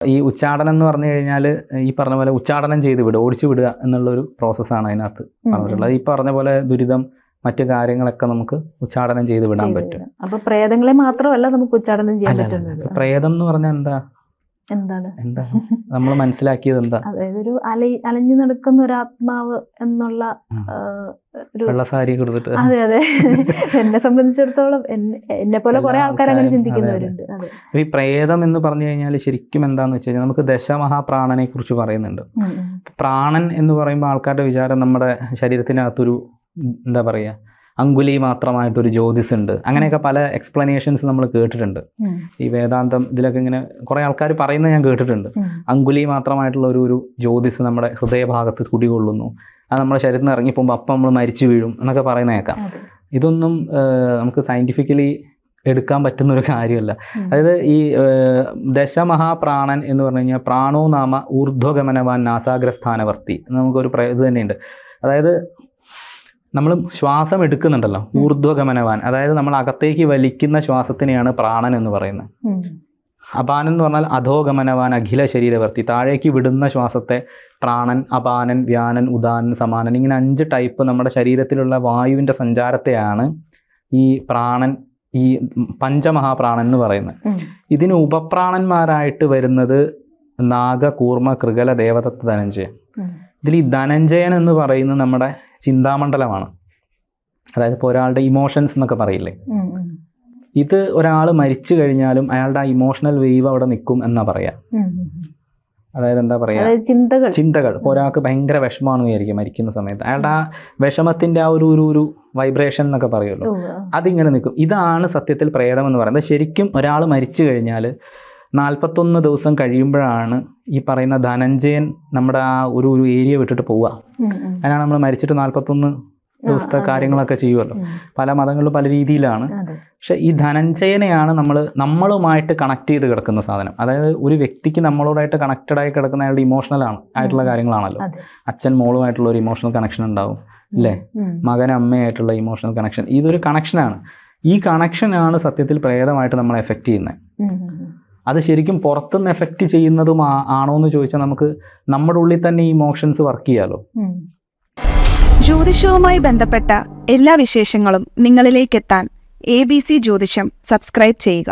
ഈ ഉച്ചാടനം എന്ന് പറഞ്ഞു കഴിഞ്ഞാൽ ഈ പറഞ്ഞ പോലെ ഉച്ചാടനം ചെയ്ത് വിടുക, ഓടിച്ചു വിടുക എന്നുള്ളൊരു പ്രോസസ്സാണ് അതിനകത്ത് പറഞ്ഞിട്ടുള്ളത്. ഈ പറഞ്ഞ പോലെ ദുരിതം മറ്റു കാര്യങ്ങളൊക്കെ നമുക്ക് ഉച്ചാടനം ചെയ്ത് വിടാൻ പറ്റും. അപ്പൊ പ്രേതങ്ങളെ മാത്രമല്ല നമുക്ക് ഉച്ചാടനം ചെയ്യാൻ പറ്റുന്നത്. പ്രേതം എന്ന് പറഞ്ഞാൽ എന്താണ് നമ്മൾ മനസ്സിലാക്കിയത് എന്താ? അതായത് ഒരു അലഞ്ഞു നടക്കുന്ന ഒരു ആത്മാവ് എന്നുള്ള വെള്ളസാരി കൊടുത്തിട്ട്. അതെ അതെ, എന്നെ സംബന്ധിച്ചിടത്തോളം എന്നെ പോലെ കുറെ ആൾക്കാർ അങ്ങനെ ചിന്തിക്കുന്നവരുണ്ട്. ഈ പ്രേതം എന്ന് പറഞ്ഞു കഴിഞ്ഞാൽ ശരിക്കും എന്താന്ന് വെച്ച് കഴിഞ്ഞാൽ നമുക്ക് ദശമഹാപ്രാണനെ കുറിച്ച് പറയുന്നുണ്ട്. പ്രാണൻ എന്ന് പറയുമ്പോൾ ആൾക്കാരുടെ വിചാരം നമ്മുടെ ശരീരത്തിനകത്തൊരു എന്താ പറയുക, അങ്കുലി മാത്രമായിട്ടൊരു ജ്യോതിസ് ഉണ്ട്, അങ്ങനെയൊക്കെ പല എക്സ്പ്ലനേഷൻസ് നമ്മൾ കേട്ടിട്ടുണ്ട്. ഈ വേദാന്തം ഇതിലൊക്കെ ഇങ്ങനെ കുറെ ആൾക്കാർ പറയുന്നത് ഞാൻ കേട്ടിട്ടുണ്ട്. അങ്കുലി മാത്രമായിട്ടുള്ള ഒരു ജ്യോതിസ് നമ്മുടെ ഹൃദയഭാഗത്ത് കുടികൊള്ളുന്നു, അത് നമ്മുടെ ശരീരത്തിൽ നിന്ന് ഇറങ്ങിപ്പോകുമ്പോൾ അപ്പം നമ്മൾ മരിച്ചു വീഴും എന്നൊക്കെ പറയുന്ന കേൾക്കാം. ഇതൊന്നും നമുക്ക് സയന്റിഫിക്കലി എടുക്കാൻ പറ്റുന്ന ഒരു കാര്യമല്ല. അതായത് ഈ ദശമഹാപ്രാണൻ എന്ന് പറഞ്ഞു കഴിഞ്ഞാൽ പ്രാണോ നാമ ഊർധ്വഗമനവാൻ നാസാഗ്രസ്ഥാനവർത്തി നമുക്കൊരു ഇത് തന്നെയുണ്ട്. അതായത് നമ്മൾ ശ്വാസം എടുക്കുന്നുണ്ടല്ലോ, ഊർധ്വഗമനവാൻ, അതായത് നമ്മൾ അകത്തേക്ക് വലിക്കുന്ന ശ്വാസത്തിനെയാണ് പ്രാണൻ എന്ന് പറയുന്നത്. അപാനൻ എന്ന് പറഞ്ഞാൽ അധോഗമനവാൻ അഖില ശരീരവർത്തി, താഴേക്ക് വിടുന്ന ശ്വാസത്തെ പ്രാണൻ, അപാനൻ, വ്യാനൻ, ഉദാനൻ, സമാനൻ, ഇങ്ങനെ 5 ടൈപ്പ് നമ്മുടെ ശരീരത്തിലുള്ള വായുവിൻ്റെ സഞ്ചാരത്തെയാണ് ഈ പ്രാണൻ, ഈ പഞ്ചമഹാപ്രാണൻ എന്ന് പറയുന്നത്. ഇതിന് ഉപപ്രാണന്മാരായിട്ട് വരുന്നത് നാഗ, കൂർമ്മ, കൃകല, ദേവദത്ത, ധനഞ്ജയൻ. ഇതിൽ ഈ ധനഞ്ജയൻ എന്ന് പറയുന്നത് നമ്മുടെ ചിന്താമണ്ഡലമാണ്. അതായത് ഇപ്പോൾ ഒരാളുടെ ഇമോഷൻസ് എന്നൊക്കെ പറയില്ലേ, ഇത് ഒരാൾ മരിച്ചു കഴിഞ്ഞാലും അയാളുടെ ആ ഇമോഷണൽ വേവ് അവിടെ നിൽക്കും എന്നാ പറയാ. അതായത് എന്താ പറയാ, ചിന്തകൾ. ഇപ്പോൾ ഒരാൾക്ക് ഭയങ്കര വിഷമമാണെന്ന് വിചാരിക്കും മരിക്കുന്ന സമയത്ത്, അയാളുടെ ആ വിഷമത്തിന്റെ ആ ഒരു വൈബ്രേഷൻ എന്നൊക്കെ പറയുമല്ലോ, അതിങ്ങനെ നിൽക്കും. ഇതാണ് സത്യത്തിൽ പ്രേതം എന്ന് പറയുന്നത്. ശരിക്കും ഒരാൾ മരിച്ചു കഴിഞ്ഞാൽ 41 ദിവസം കഴിയുമ്പോഴാണ് ഈ പറയുന്ന ധനഞ്ജയൻ നമ്മുടെ ആ ഒരു ഏരിയ വിട്ടിട്ട് പോവുക. അതിനാണ് നമ്മൾ മരിച്ചിട്ട് 41 ദിവസത്തെ കാര്യങ്ങളൊക്കെ ചെയ്യുമല്ലോ. പല മതങ്ങളിലും പല രീതിയിലാണ്. പക്ഷെ ഈ ധനഞ്ജയനെയാണ് നമ്മളുമായിട്ട് കണക്ട് ചെയ്ത് കിടക്കുന്ന സാധനം. അതായത് ഒരു വ്യക്തിക്ക് നമ്മളോടായിട്ട് കണക്റ്റഡ് ആയി കിടക്കുന്ന അയാളുടെ ഇമോഷണൽ ആയിട്ടുള്ള കാര്യങ്ങളാണല്ലോ. അച്ഛൻ മോളുമായിട്ടുള്ള ഒരു ഇമോഷണൽ കണക്ഷൻ ഉണ്ടാവും അല്ലേ, മകൻ അമ്മയായിട്ടുള്ള ഇമോഷണൽ കണക്ഷൻ. ഇതൊരു കണക്ഷനാണ്. ഈ കണക്ഷനാണ് സത്യത്തിൽ പ്രേതമായിട്ട് നമ്മളെ എഫക്റ്റ് ചെയ്യുന്നത്. അത് ശരിക്കും പുറത്തുനിന്ന് എഫക്റ്റ് ചെയ്യുന്നതും ആണോ എന്ന് ചോദിച്ചാൽ നമുക്ക് നമ്മുടെ ഉള്ളിൽ തന്നെ ഈ ഇമോഷൻസ് വർക്ക് ചെയ്യാലോ. ജ്യോതിഷവുമായി ബന്ധപ്പെട്ട എല്ലാ വിശേഷങ്ങളും നിങ്ങളിലേക്ക് എത്താൻ ABC ജ്യോതിഷം സബ്സ്ക്രൈബ് ചെയ്യുക.